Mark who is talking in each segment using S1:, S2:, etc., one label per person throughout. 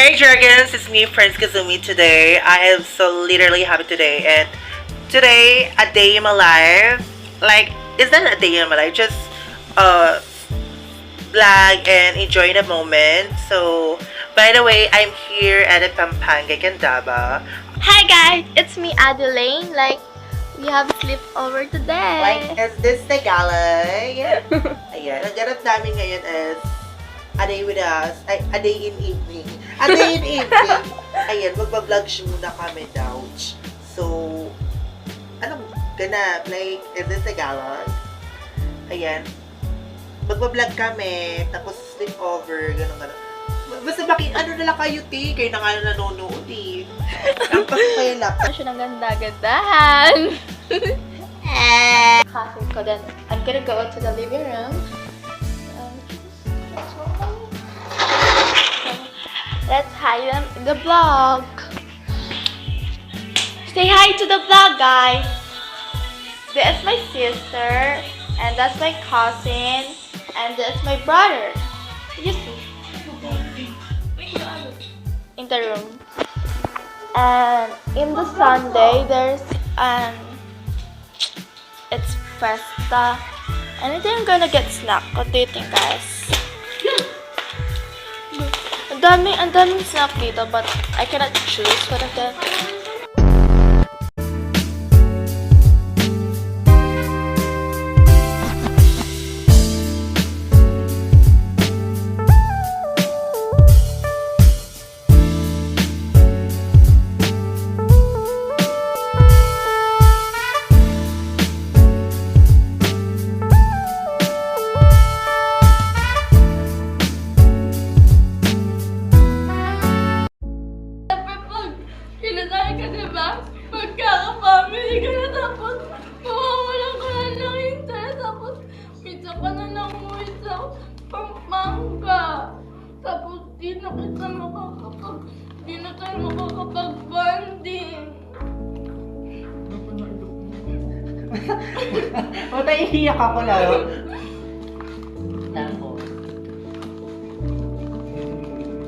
S1: Hi Dragons, it's me, Prince Kazumi today. I am so literally happy today, and today, a day in my life. Like, it's not a day in my life, just vlog and enjoy the moment. So, by the way, I'm here at the Pampanga, Candaba.
S2: Hi guys, it's me Adeline. Like, we have sleepover today.
S1: Like, is this the gala? Ayan, ang ganap namin ngayon is a day with us. Ay, a day in evening. A day in evening. Ayan, magbablog muna kami daw. So, anong ganap? Like, is this the gala? Ayan. Magbablog kami, tapos sleepover, gano'n. Basta ano na lang kayo, ti? Kayo na nga nanonood, eh. Ang pasipay laptop.
S2: Siya ng ganda-gandahan. Cousin ko then. I'm gonna go to the living room. Let's hide them in the vlog. Say hi to the vlog, guys. This is my sister, and that's my cousin, and this is my brother. You see? In the room. And in the Sunday, there's it's Festa. And I think I'm gonna get snack. What do you think, guys? Ang daming snack dito, but I cannot choose one of them.
S3: Kinasali ka diba? Magkaka-family ka na tapos mawawalan ka na ng interest tapos pizza ka na lang umuwi sa Pampanga. Tapos di na tayo makakapag-bonding.
S1: O, tayo iiyak ako lalo. Tapos.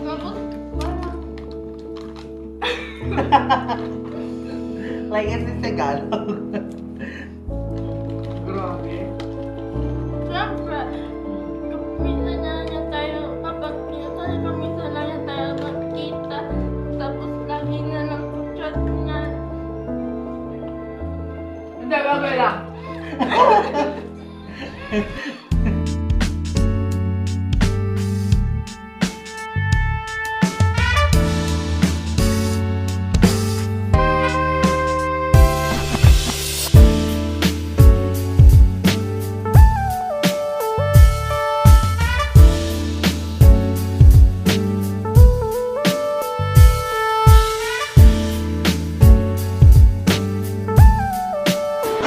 S3: Tapos parang
S1: Like, is this Tagalog? Grabe.
S3: siyempre, minsan na lang tayo kapag minsan na lang tayo magkita. Tapos lagi na lang chat na.
S1: Hindi, okay lang.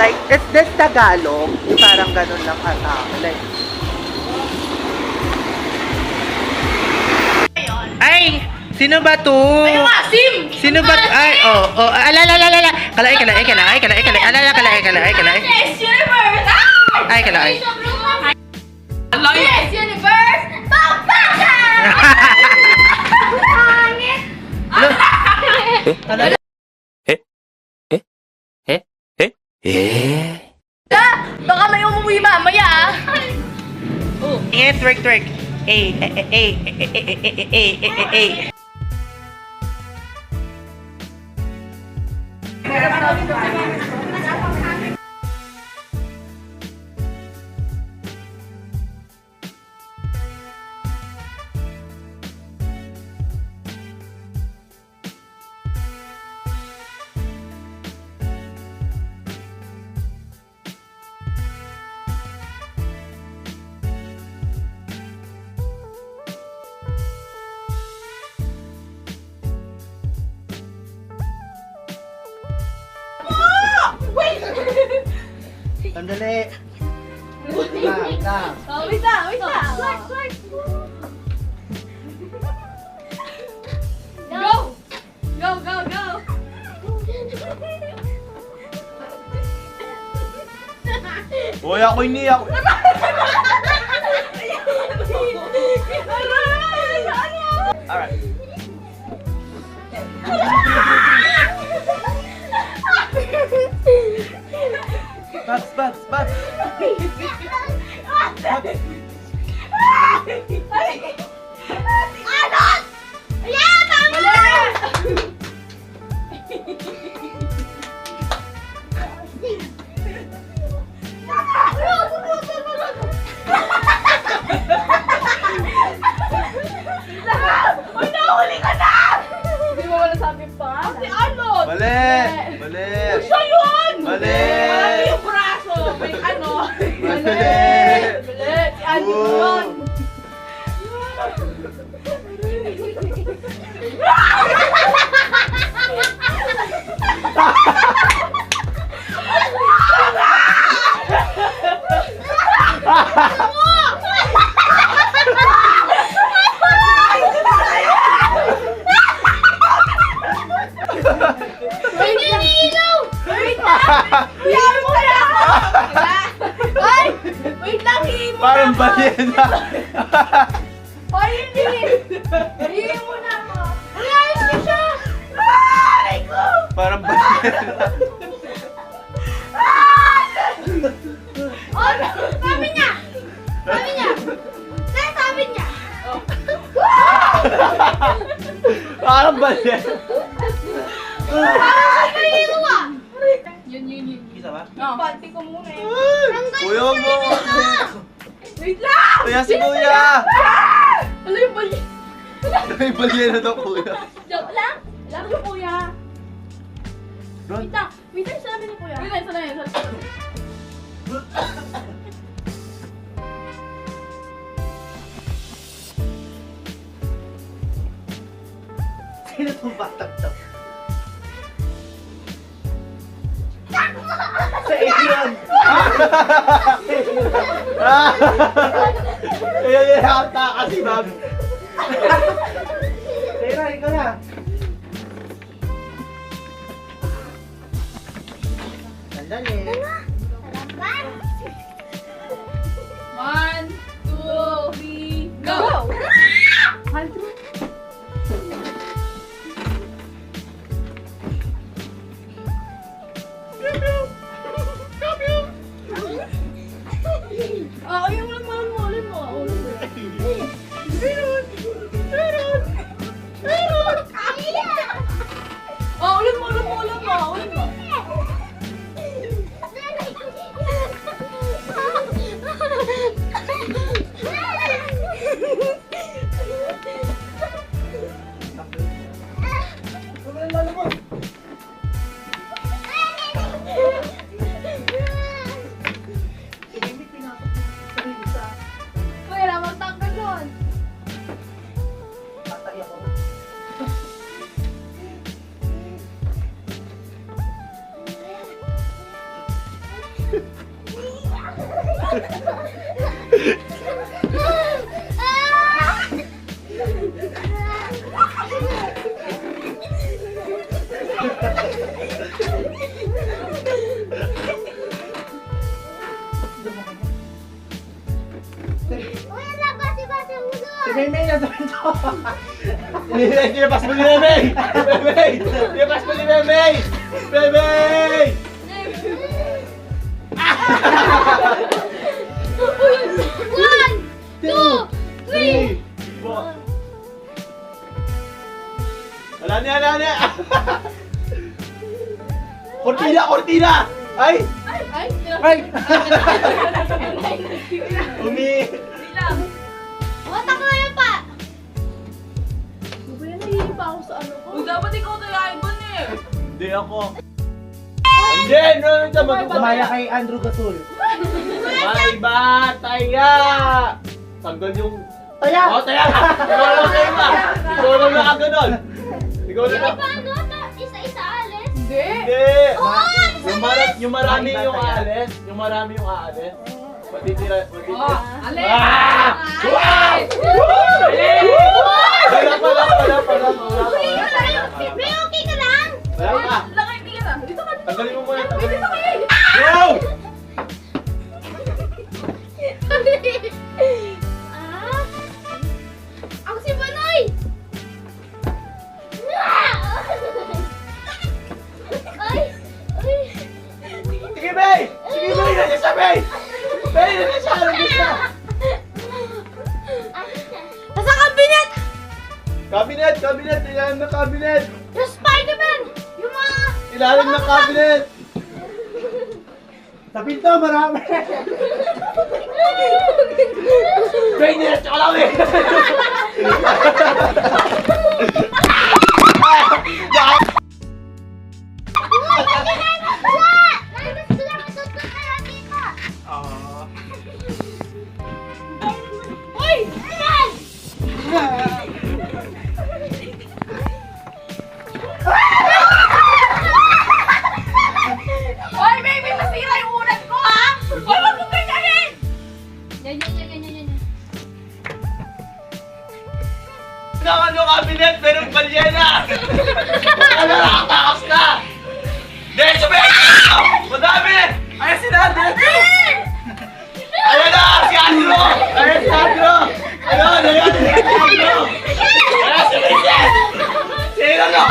S1: Like, is this Tagalog? Parang ganun lang ata. Like, ay! Sino ba to?
S3: Ay, Asim!
S1: Sino ba? Ay, alala. Kalay.
S3: Yes, Universe!
S1: Ay, kalay.
S3: Yes, Universe! Pampanga!
S1: Ano?
S3: Baka may umuwi mamaya.
S1: Twerk. Ay. Sandali. Lang.
S3: Oh, wait lang. Go!
S4: Hoy, ako iniyak.
S3: Aray! Ano?
S4: Alright. Babs, Babs, Babs! Babs!
S3: Anot! Ayan! Tama na! Uy, nahuli ka na! Hindi mo wala sabi pa. Si Anot!
S4: Mali! Mali!
S3: Siya yun!
S4: Mali!
S3: Marami yung braso. May ano?
S4: Mali!
S3: Mali! Si Anot yun! Wait lang, hihin mo
S4: Parang
S3: na ako.
S4: balyena!
S3: Ay, hindi. Hihin mo na ako. Ayos na siya. Ay, ko.
S4: Parang balyena!
S3: Oh, sabi niya. Sabi niya. Sabi niya.
S4: Parang balyena!
S3: Parang hihin mo ah. Yun.
S4: Isa ba?
S3: Panty ko muna eh.
S4: Kuya mo!
S3: Wait lang!
S4: Kuya si Kuya!
S3: Ano yung bali?
S4: May balyena daw kuya.
S3: Joke lang. Alam yung kuya.
S4: Ron,
S3: Wait lang, sabi ni kuya. Wait lang, sana yun.
S1: Sino itong batang to? Sa Adrian!
S4: Kaya yata kasi Bob.
S1: Tera, ikaw na. Sandali.
S3: 1, 2, 3, go! Ah, yung ulit mo. Meron! Oh, ulit mo. Kuya, magtanggal doon.
S1: Patay ako. Si Maymay na doon to.
S4: Nilapas mo ni Memey! Memey! Nilapas mo ni Memey! Memey!
S3: One, two, three.
S4: Wala niya! Cortina! Ay!
S3: Ay,
S4: Ay! Umi!
S3: Watak na yun pa! Kuya, nahihili pa ako sa ano ko. Dapat ikaw tayo ibon eh.
S4: Hindi ako. Hindi!
S1: Kumaya kay Andrew Gatul.
S4: May ba? Taya! Tanggal yung...
S1: Taya!
S4: Oh, taya! Ikaw lang kayo ba? Ikaw lang nakaganon! Ikaw lang na...
S3: Paano? Isa-isa alis? Hindi.
S4: Hindi!
S3: Oo!
S4: Yung marami yung aalis. Yung marami yung aalis. Matitira.
S3: Alis!
S4: Ah! Wow! Wala pala.
S3: May okay ka lang?
S4: Wala pa.
S3: Lakay, tingin na. Dito ka.
S4: Tanggalin mo muna.
S3: Dito ka kayo.
S4: Go!
S3: Ako si Banoy! Ay!
S4: Sige, May! Sige, May! Cabinet! Cabinet! Ilalim ng cabinet!
S3: Yung Spider-Man! Yung mga...
S4: Ilalim ng cabinet! Sa pinto, marami! Wait, nilatsa ko lang eh!
S3: Uy! Yan! Hoy, baby! Masira yung ulat ko, ha? Hoy, wag mo ganyanin! Yan.
S4: Nakan yung cabinet, merong balyena! Ano, nakatakas na! Diretso ba yun? Madami! Ayan si Nando! Ayan na! Si Andro! Ayan si Andro! Ayan! Ayan si Andro! Ayan si Vincent! Sino no?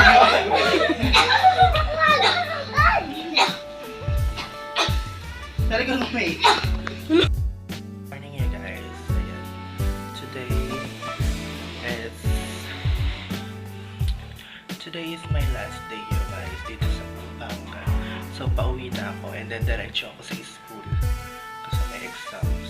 S4: Talagang may... Morning here guys. Ayan. Today is my last day you guys dito sa Pampanga. So pauwi na ako and then diretso ako sa school kasi may exams.